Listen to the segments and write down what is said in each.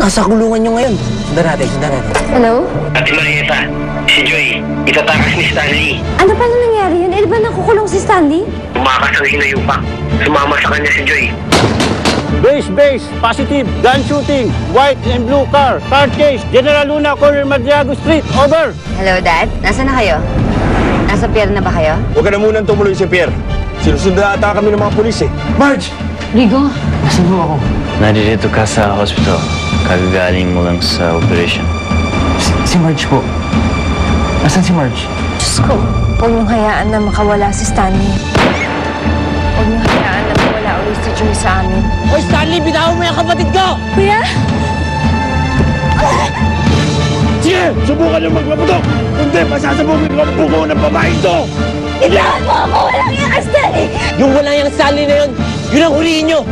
Nasa kulungan nyo ngayon. Sundan natin, sundan natin. Hello? Ate Marieta, si Joy, itatakas ni Stanley. Ano pa na nangyari yun? Eh, di ba nakukulong si Stanley? Tumakas ang hinayupak. Sumama sa kanya si Joy. Base, positive, gun shooting, white and blue car, card case, General Luna, corner Madriago Street, over! Hello, Dad? Nasaan na kayo? Nasa pier na ba kayo? Huwag ka na munang tumuloy sa pier. Sinusundan ata kami ng mga pulis eh. Marge! Rigo? Nasaan mo ako? Naririto ka sa hospital. Kagagaling mo lang sa operation. Si Marge po. Nasaan si Marge? Diyos ko, huwag niyong hayaan na makawala si Stanley. Huwag niyong hayaan na mawala ulit si Joy sa amin. Hoy, Stanley! Bitaw mo yung kapatid ko! Kuya? Sige! Subukan yung magpaputok! Kundi, masasabugin ko ang buko ng babae ito! Ilaan mo ako! Walang yan kay Stanley! Yung wala yung Stanley na yun, yun ang huliin nyo!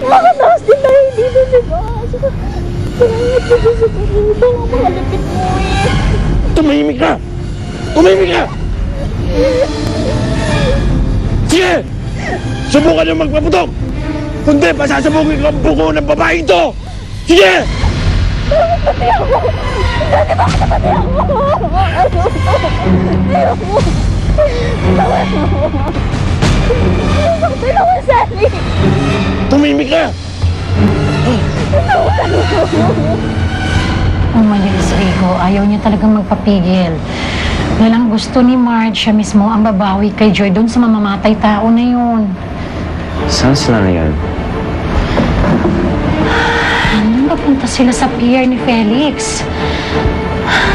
Makataas din tayo dito, di ba? Salamat ko sa kaniba. Makalapit mo eh. Tumahimik ka! Tumahimik ka! Sige! Subukan yung magpaputok! Kundi, masasabugin ko ang buko ng babae ito! Sige! Pati ako! Dati ba pati ako? Ayoko! Tawan mo! Saktan ako, Sally! Tumahimik ka! Umalis, Rico. Ayaw niya talagang magpapigil. Walang gusto ni Marge, siya mismo ang babawi kay Joy doon sa mamamatay tao na yun. Saan sila ngayon? Napunta sila sa pier ni Felix.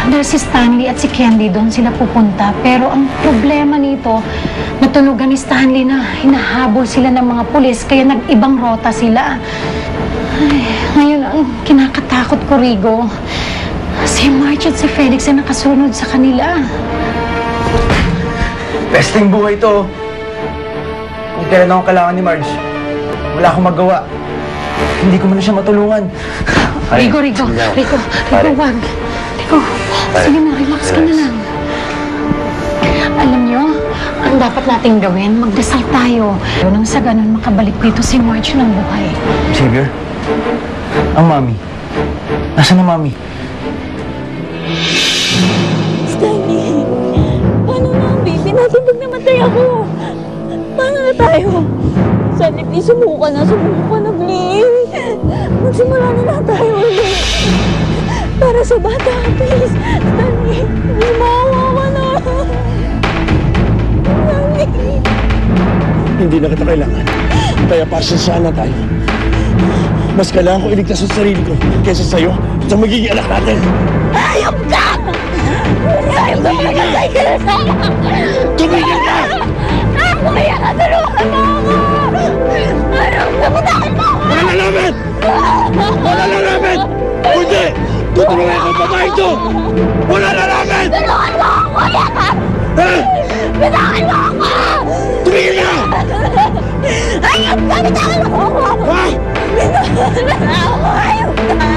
Dahil si Stanley at si Candy doon sila pupunta. Pero ang problema nito, natulugan ni Stanley na hinahabol sila ng mga pulis kaya nag-ibang rota sila. Ay, ngayon ang kinakatakot ko, Rigo. Si Marge at si Felix ay nakasunod sa kanila. Pesting buhay to. Hindi kailan akong kailangan ni Marge. Wala akong magawa. Hindi ko man siya matulungan. Rigo, wag. Rigo, sige na, relax ka na lang. Alam niyo, ang dapat nating gawin, magdasal tayo. Nang sa ganun, makabalik dito si Marge ng buhay. Xavier? Ang mami. Nasaan na mami? Stanley! Paano na ang baby natin pag namatay ako? Paano na tayo? Stanley, please, sumuka na, please. Magsimula na lang tayo ulit. Para sa bata, please. Stanley, please, maawa ka na. Stanley. Hindi na kita kailangan. Kaya pasensyahan na tayo. Mas kailangan ko iligtas ang sarili ko kaysa sa'yo at sa magiging anak natin. Ayop ka! Ayop ka! Mamatay ka na sa akin! Tumigil ka! Kuya, natulungan mo ako! Ayop ka! Patakin mo ako! Wala lalaman! Wala lalaman! Kundi! Tutulungan ko ang babae ito! Wala lalaman! Tulungan mo ako, kuya! Ha? Patakin mo ako! Tumigil ka! Ayop ka! Patakin mo ako! Ha? Patakin mo ako! Ayop ka!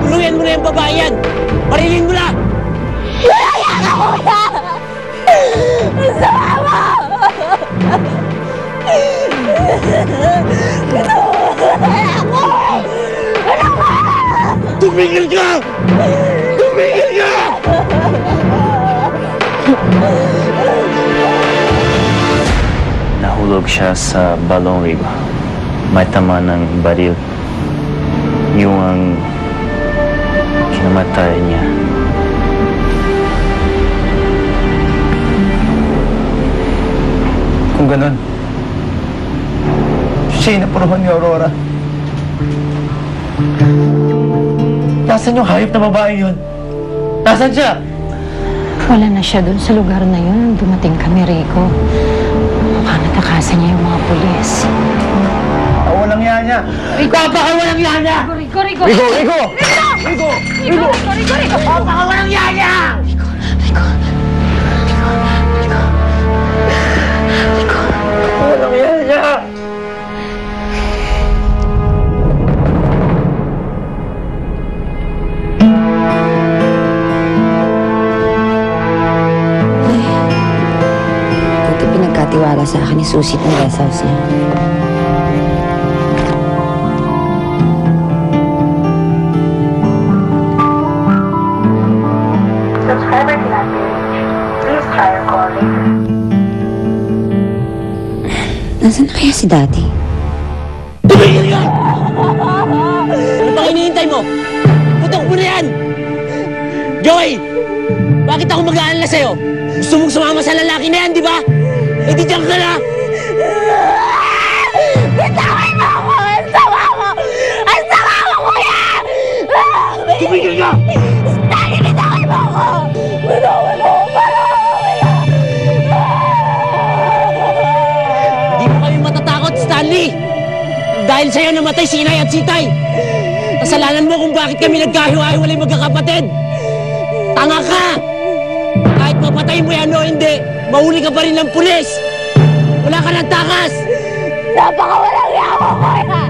Tulungan mo na yung babae yan! Parilin mo na! Kaya ka, kuya! Ang sama mo! Tumigil ka! Tumigil ka! Nahulog siya sa balong, Rigo. May tama ng baril. Yung ang kinamatay niya. Kung ganun, siya yung napuruhan ni Aurora. Nasaan yung hayop na babae yun? Nasaan siya? Wala na siya doon sa lugar na yun. Dumating kami, Rico. Baka natakasan niya yung mga pulis. Walang yan niya. Baka walang yan niya! Rico! Rigo! Baka walang yan niya! Rico! nagpatiwala sa akin ni Susie ng guest house niya. Subscriber cannot be reached. Please try your call later. Nasaan na kaya si Daddy? Tumigil ka! Ano pang hinihintay mo? Putok mo na yan! Joey! Bakit ako mag-aalala sa'yo? Gusto mong sumama sa lalaki na yan, di ba? Eh di diyan ka na! Bitawan mo ako! Ang sama mo! Ang sama mo, kuya! Tumigil ka! Daddy, bitawan mo ako! Bitawan mo! Kuya! Di mo kami matatakot, Stanley! Dahil sa'yo namatay si Inay at si Tay! Kasalanan mo kung bakit kami nagkahiwa-hiwalay magkakapatid! Tanga ka! Kahit mapatay mo yan o hindi, mahuli ka pa rin ng pulis! Wala ka ng takas! Napakawalang yawa, kuya!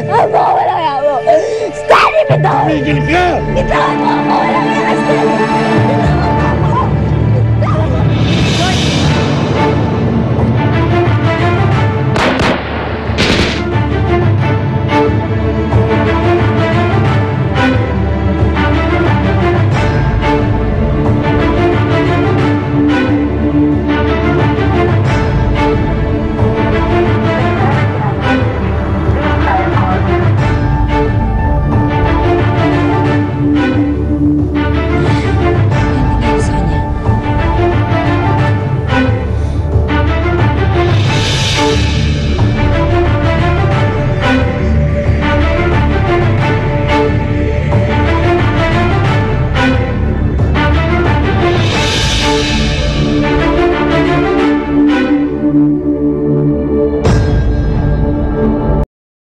Napakawalang yawa! Stanley, bitawan! Tumigil ka! Bitawan mo ako! Walang